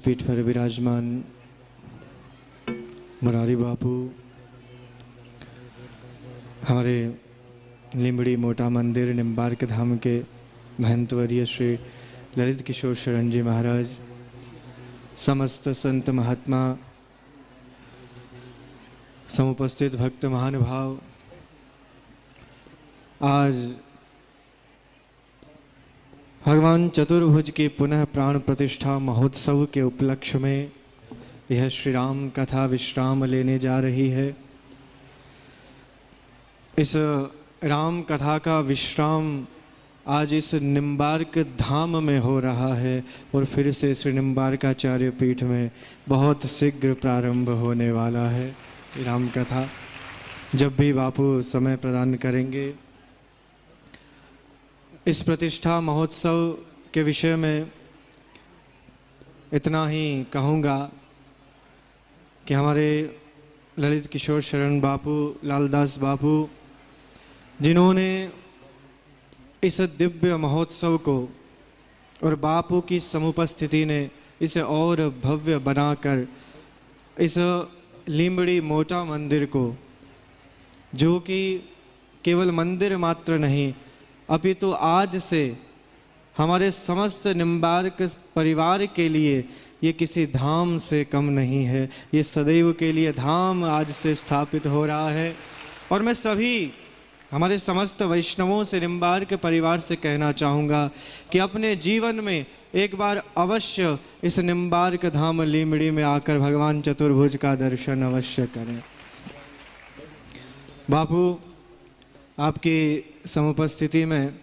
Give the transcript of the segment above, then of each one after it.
व्यासपीठ पर विराजमान मुरारी बापू, हमारे लिंबड़ी मोटा मंदिर निम्बार्क धाम के महंतवर्य श्री ललित किशोर शरण जी महाराज, समस्त संत महात्मा, समुपस्थित भक्त महानुभाव, आज भगवान चतुर्भुज के पुनः प्राण प्रतिष्ठा महोत्सव के उपलक्ष्य में यह श्री राम कथा विश्राम लेने जा रही है। इस राम कथा का विश्राम आज इस निम्बार्क धाम में हो रहा है और फिर से श्री निम्बार्काचार्य पीठ में बहुत शीघ्र प्रारंभ होने वाला है राम कथा। जब भी बापू समय प्रदान करेंगे, इस प्रतिष्ठा महोत्सव के विषय में इतना ही कहूँगा कि हमारे ललित किशोर शरण बापू, लालदास बापू, जिन्होंने इस दिव्य महोत्सव को और बापू की समुपस्थिति ने इसे और भव्य बनाकर इस लिंबड़ी मोटा मंदिर को, जो कि केवल मंदिर मात्र नहीं अपितु आज से हमारे समस्त निम्बार्क परिवार के लिए ये किसी धाम से कम नहीं है, ये सदैव के लिए धाम आज से स्थापित हो रहा है। और मैं सभी हमारे समस्त वैष्णवों से, निम्बार्क परिवार से कहना चाहूँगा कि अपने जीवन में एक बार अवश्य इस निम्बार्क धाम लिंबड़ी में आकर भगवान चतुर्भुज का दर्शन अवश्य करें। बापू, आपकी समुपस्थिति में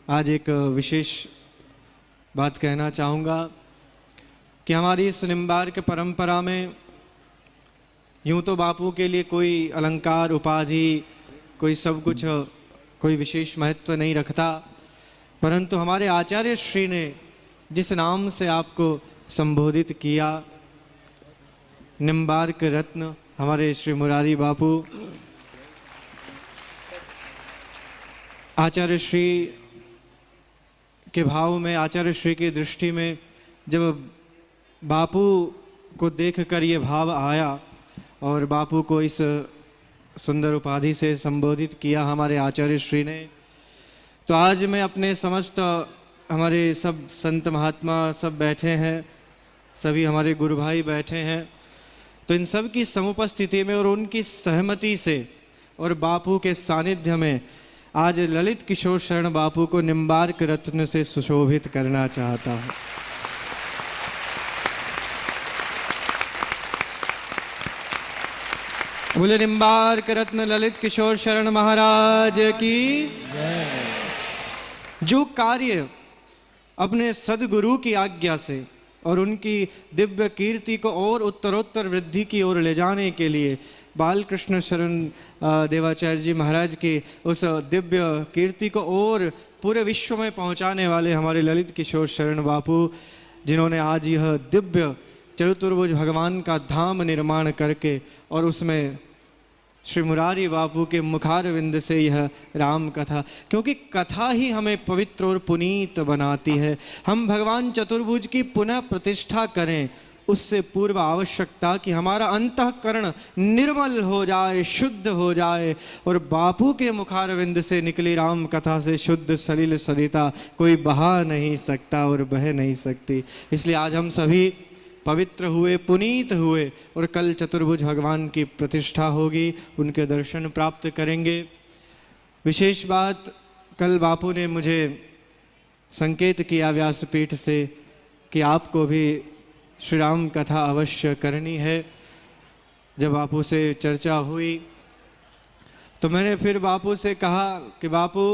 आज एक विशेष बात कहना चाहूँगा कि हमारी इस निम्बार्क परंपरा में यूँ तो बापू के लिए कोई अलंकार, उपाधि, कोई सब कुछ, कोई विशेष महत्व नहीं रखता, परंतु हमारे आचार्य श्री ने जिस नाम से आपको संबोधित किया, निम्बार्क रत्न, हमारे श्री मुरारी बापू, आचार्य श्री के भाव में, आचार्य श्री की दृष्टि में जब बापू को देखकर ये भाव आया और बापू को इस सुंदर उपाधि से संबोधित किया हमारे आचार्य श्री ने, तो आज मैं अपने समस्त, हमारे सब संत महात्मा सब बैठे हैं, सभी हमारे गुरु भाई बैठे हैं, तो इन सब की समुपस्थिति में और उनकी सहमति से और बापू के सानिध्य में आज ललित किशोर शरण बापू को निम्बार्क रत्न से सुशोभित करना चाहता हूँ। बोले निम्बार्क रत्न ललित किशोर शरण महाराज की जय। जो कार्य अपने सदगुरु की आज्ञा से और उनकी दिव्य कीर्ति को और उत्तरोत्तर वृद्धि की ओर ले जाने के लिए बालकृष्ण शरण देवाचार्य जी महाराज की उस दिव्य कीर्ति को और पूरे विश्व में पहुंचाने वाले हमारे ललित किशोर शरण बापू, जिन्होंने आज यह दिव्य चतुर्भुज भगवान का धाम निर्माण करके और उसमें श्री मुरारी बापू के मुखारविंद से यह राम कथा, क्योंकि कथा ही हमें पवित्र और पुनीत बनाती है। हम भगवान चतुर्भुज की पुनः प्रतिष्ठा करें, उससे पूर्व आवश्यकता कि हमारा अंतःकरण निर्मल हो जाए, शुद्ध हो जाए, और बापू के मुखारविंद से निकली राम कथा से शुद्ध सलिल सरिता कोई बहा नहीं सकता और बह नहीं सकती। इसलिए आज हम सभी पवित्र हुए, पुनीत हुए, और कल चतुर्भुज भगवान की प्रतिष्ठा होगी, उनके दर्शन प्राप्त करेंगे। विशेष बात, कल बापू ने मुझे संकेत किया व्यासपीठ से कि आपको भी श्री राम कथा अवश्य करनी है। जब बापू से चर्चा हुई तो मैंने फिर बापू से कहा कि बापू,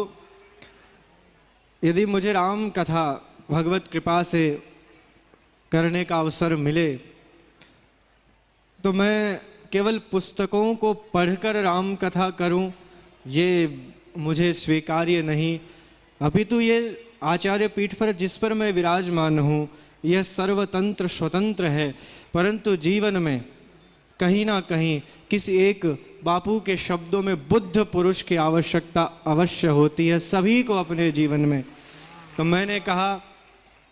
यदि मुझे राम कथा भगवत कृपा से करने का अवसर मिले तो मैं केवल पुस्तकों को पढ़कर राम कथा करूं, ये मुझे स्वीकार्य नहीं, अपितु ये आचार्य पीठ पर जिस पर मैं विराजमान हूँ यह सर्वतंत्र स्वतंत्र है, परंतु जीवन में कहीं ना कहीं किसी एक बापू के शब्दों में बुद्ध पुरुष की आवश्यकता अवश्य होती है सभी को अपने जीवन में। तो मैंने कहा,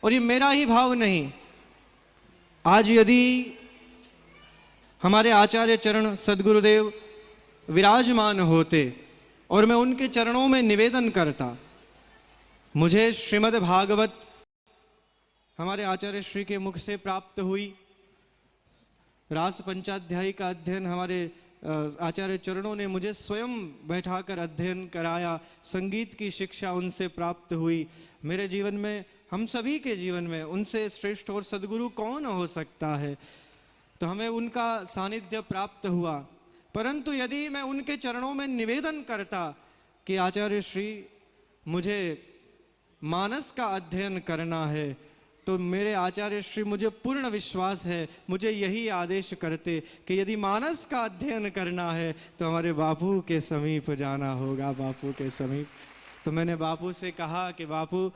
और ये मेरा ही भाव नहीं, आज यदि हमारे आचार्य चरण सद्गुरुदेव विराजमान होते और मैं उनके चरणों में निवेदन करता, मुझे श्रीमद् भागवत हमारे आचार्य श्री के मुख से प्राप्त हुई, रास पंचाध्यायी का अध्ययन हमारे आचार्य चरणों ने मुझे स्वयं बैठाकर अध्ययन कराया, संगीत की शिक्षा उनसे प्राप्त हुई। मेरे जीवन में, हम सभी के जीवन में उनसे श्रेष्ठ और सद्गुरु कौन हो सकता है। तो हमें उनका सानिध्य प्राप्त हुआ। परंतु यदि मैं उनके चरणों में निवेदन करता कि आचार्य श्री मुझे मानस का अध्ययन करना है, तो मेरे आचार्य श्री, मुझे पूर्ण विश्वास है, मुझे यही आदेश करते कि यदि मानस का अध्ययन करना है तो हमारे बापू के समीप जाना होगा, बापू के समीप। तो मैंने बापू से कहा कि बापू,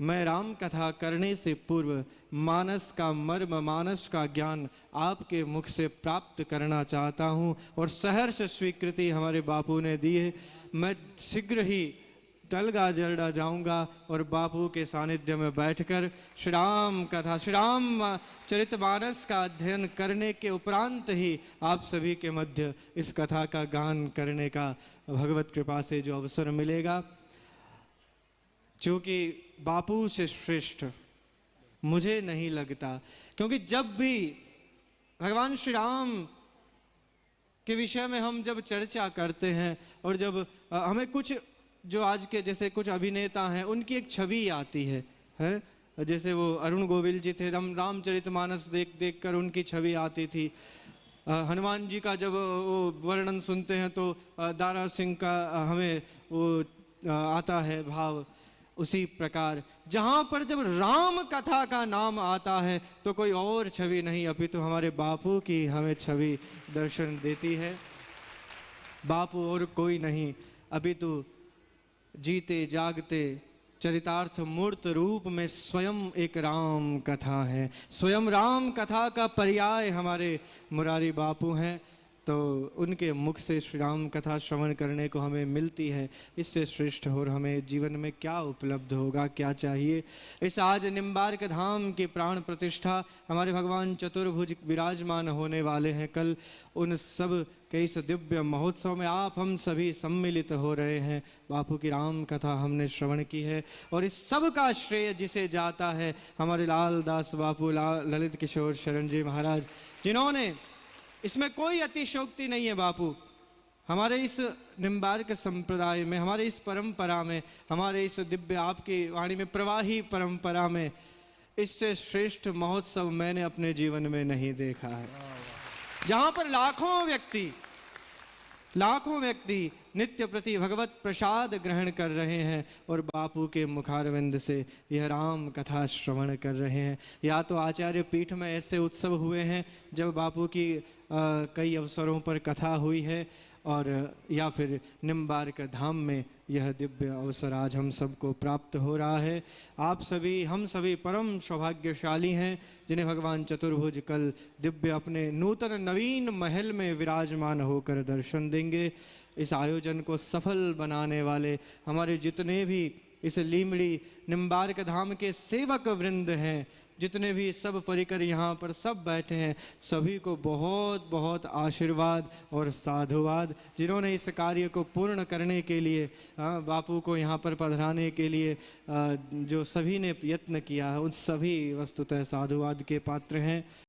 मैं राम कथा करने से पूर्व मानस का मर्म, मानस का ज्ञान आपके मुख से प्राप्त करना चाहता हूँ। और सहर्ष स्वीकृति हमारे बापू ने दी है। मैं शीघ्र ही तलगा जरडा जाऊंगा और बापू के सानिध्य में बैठकर श्री राम कथा, श्री राम चरितमानस का अध्ययन करने के उपरांत ही आप सभी के मध्य इस कथा का गान करने का भगवत कृपा से जो अवसर मिलेगा। क्योंकि बापू से श्रेष्ठ मुझे नहीं लगता, क्योंकि जब भी भगवान श्री राम के विषय में हम जब चर्चा करते हैं और जब हमें कुछ जो आज के जैसे कुछ अभिनेता हैं उनकी एक छवि आती है, जैसे वो अरुण गोविल जी थे, रामचरितमानस देख देख कर उनकी छवि आती थी। हनुमान जी का जब वो वर्णन सुनते हैं तो दारा सिंह का हमें वो आता है भाव। उसी प्रकार जहाँ पर जब राम कथा का नाम आता है तो कोई और छवि नहीं अपितु तो हमारे बापू की हमें छवि दर्शन देती है। बापू और कोई नहीं अपितु तो जीते जागते चरितार्थ मूर्त रूप में स्वयं एक राम कथा है। स्वयं राम कथा का पर्याय हमारे मुरारी बापू हैं। तो उनके मुख से श्री राम कथा श्रवण करने को हमें मिलती है। इससे श्रेष्ठ और हमें जीवन में क्या उपलब्ध होगा, क्या चाहिए। इस आज निम्बार्क धाम की प्राण प्रतिष्ठा हमारे भगवान चतुर्भुज विराजमान होने वाले हैं। कल उन सब के इस दिव्य महोत्सव में आप हम सभी सम्मिलित हो रहे हैं। बापू की राम कथा हमने श्रवण की है और इस सब का श्रेय जिसे जाता है हमारे लाल दास बापू ललित किशोर शरण जी महाराज, जिन्होंने, इसमें कोई अतिशयोक्ति नहीं है बापू, हमारे इस निम्बार्क संप्रदाय में, हमारे इस परंपरा में, हमारे इस दिव्य आपकी वाणी में प्रवाही परंपरा में इससे श्रेष्ठ महोत्सव मैंने अपने जीवन में नहीं देखा है। जहाँ पर लाखों व्यक्ति नित्य प्रति भगवत प्रसाद ग्रहण कर रहे हैं और बापू के मुखारविंद से यह राम कथा श्रवण कर रहे हैं। या तो आचार्य पीठ में ऐसे उत्सव हुए हैं जब बापू की कई अवसरों पर कथा हुई है, और या फिर निम्बार्क धाम में यह दिव्य अवसर आज हम सबको प्राप्त हो रहा है। आप सभी, हम सभी परम सौभाग्यशाली हैं जिन्हें भगवान चतुर्भुज कल दिव्य अपने नूतन नवीन महल में विराजमान होकर दर्शन देंगे। इस आयोजन को सफल बनाने वाले हमारे जितने भी इस लीमड़ी निम्बार्क धाम के सेवक वृंद हैं, जितने भी सब परिकर यहाँ पर सब बैठे हैं, सभी को बहुत बहुत आशीर्वाद और साधुवाद। जिन्होंने इस कार्य को पूर्ण करने के लिए, बापू को यहाँ पर पधराने के लिए जो सभी ने यत्न किया है, उन सभी वस्तुतः साधुवाद के पात्र हैं।